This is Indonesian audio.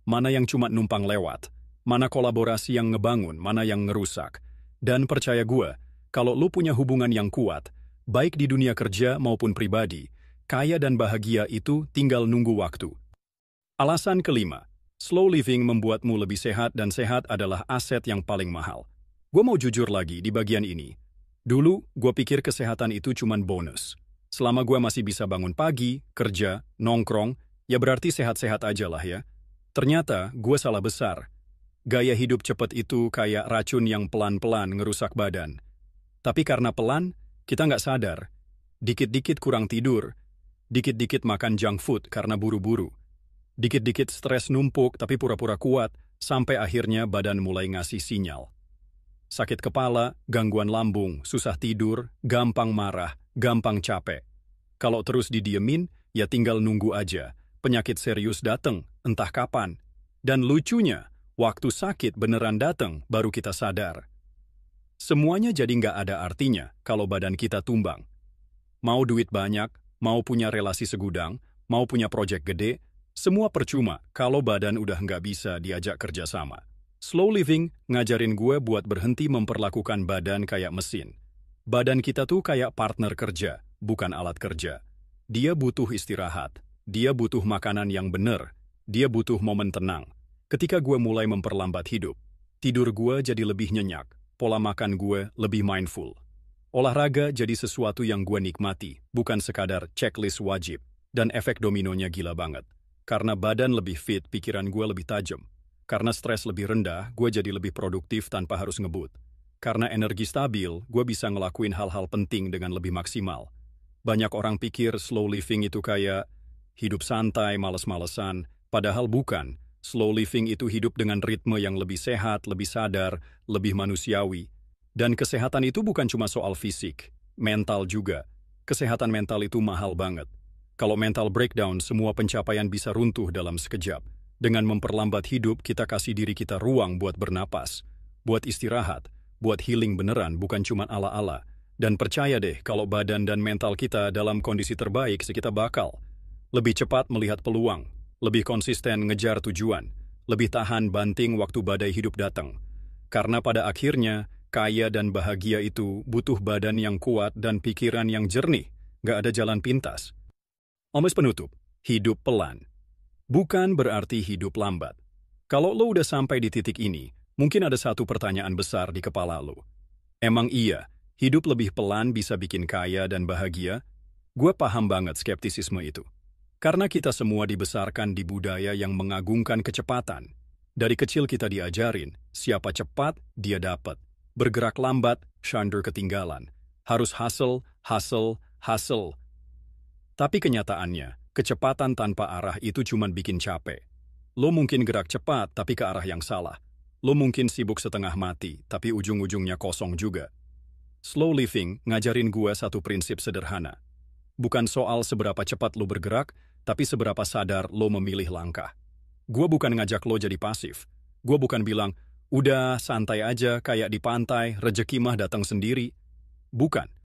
mana yang cuma numpang lewat, mana kolaborasi yang ngebangun, mana yang ngerusak. Dan percaya gue, kalau lu punya hubungan yang kuat, baik di dunia kerja maupun pribadi, kaya dan bahagia itu tinggal nunggu waktu. Alasan kelima, slow living membuatmu lebih sehat dan sehat adalah aset yang paling mahal. Gue mau jujur lagi di bagian ini. Dulu, gue pikir kesehatan itu cuman bonus. Selama gue masih bisa bangun pagi, kerja, nongkrong, ya berarti sehat-sehat aja lah ya. Ternyata, gue salah besar. Gaya hidup cepat itu kayak racun yang pelan-pelan ngerusak badan. Tapi karena pelan, kita nggak sadar. Dikit-dikit kurang tidur, dikit-dikit makan junk food karena buru-buru. Dikit-dikit stres numpuk tapi pura-pura kuat, sampai akhirnya badan mulai ngasih sinyal. Sakit kepala, gangguan lambung, susah tidur, gampang marah, gampang capek. Kalau terus didiemin, ya tinggal nunggu aja. Penyakit serius dateng, entah kapan. Dan lucunya, waktu sakit beneran dateng, baru kita sadar. Semuanya jadi nggak ada artinya kalau badan kita tumbang. Mau duit banyak, mau punya relasi segudang, mau punya proyek gede, semua percuma kalau badan udah nggak bisa diajak kerjasama. Slow living ngajarin gue buat berhenti memperlakukan badan kayak mesin. Badan kita tuh kayak partner kerja, bukan alat kerja. Dia butuh istirahat, dia butuh makanan yang bener, dia butuh momen tenang. Ketika gue mulai memperlambat hidup, tidur gue jadi lebih nyenyak, pola makan gue lebih mindful. Olahraga jadi sesuatu yang gue nikmati, bukan sekadar checklist wajib, dan efek dominonya gila banget. Karena badan lebih fit, pikiran gue lebih tajam. Karena stres lebih rendah, gue jadi lebih produktif tanpa harus ngebut. Karena energi stabil, gue bisa ngelakuin hal-hal penting dengan lebih maksimal. Banyak orang pikir slow living itu kayak hidup santai, males-malesan, padahal bukan. Slow living itu hidup dengan ritme yang lebih sehat, lebih sadar, lebih manusiawi. Dan kesehatan itu bukan cuma soal fisik, mental juga. Kesehatan mental itu mahal banget. Kalau mental breakdown, semua pencapaian bisa runtuh dalam sekejap. Dengan memperlambat hidup, kita kasih diri kita ruang buat bernapas, buat istirahat, buat healing beneran, bukan cuma ala-ala. Dan percaya deh, kalau badan dan mental kita dalam kondisi terbaik, kita bakal lebih cepat melihat peluang, lebih konsisten ngejar tujuan, lebih tahan banting waktu badai hidup datang. Karena pada akhirnya, kaya dan bahagia itu butuh badan yang kuat dan pikiran yang jernih, gak ada jalan pintas. Omes penutup, hidup pelan. Bukan berarti hidup lambat. Kalau lo udah sampai di titik ini, mungkin ada satu pertanyaan besar di kepala lo. Emang iya, hidup lebih pelan bisa bikin kaya dan bahagia? Gue paham banget skeptisisme itu. Karena kita semua dibesarkan di budaya yang mengagungkan kecepatan. Dari kecil kita diajarin, siapa cepat, dia dapat. Bergerak lambat, synder ketinggalan. Harus hustle, hustle, hustle. Tapi kenyataannya, kecepatan tanpa arah itu cuma bikin capek. Lo mungkin gerak cepat, tapi ke arah yang salah. Lo mungkin sibuk setengah mati, tapi ujung-ujungnya kosong juga. Slow living ngajarin gue satu prinsip sederhana. Bukan soal seberapa cepat lo bergerak, tapi seberapa sadar lo memilih langkah. Gue bukan ngajak lo jadi pasif. Gue bukan bilang, udah santai aja kayak di pantai, rejeki mah datang sendiri. Bukan.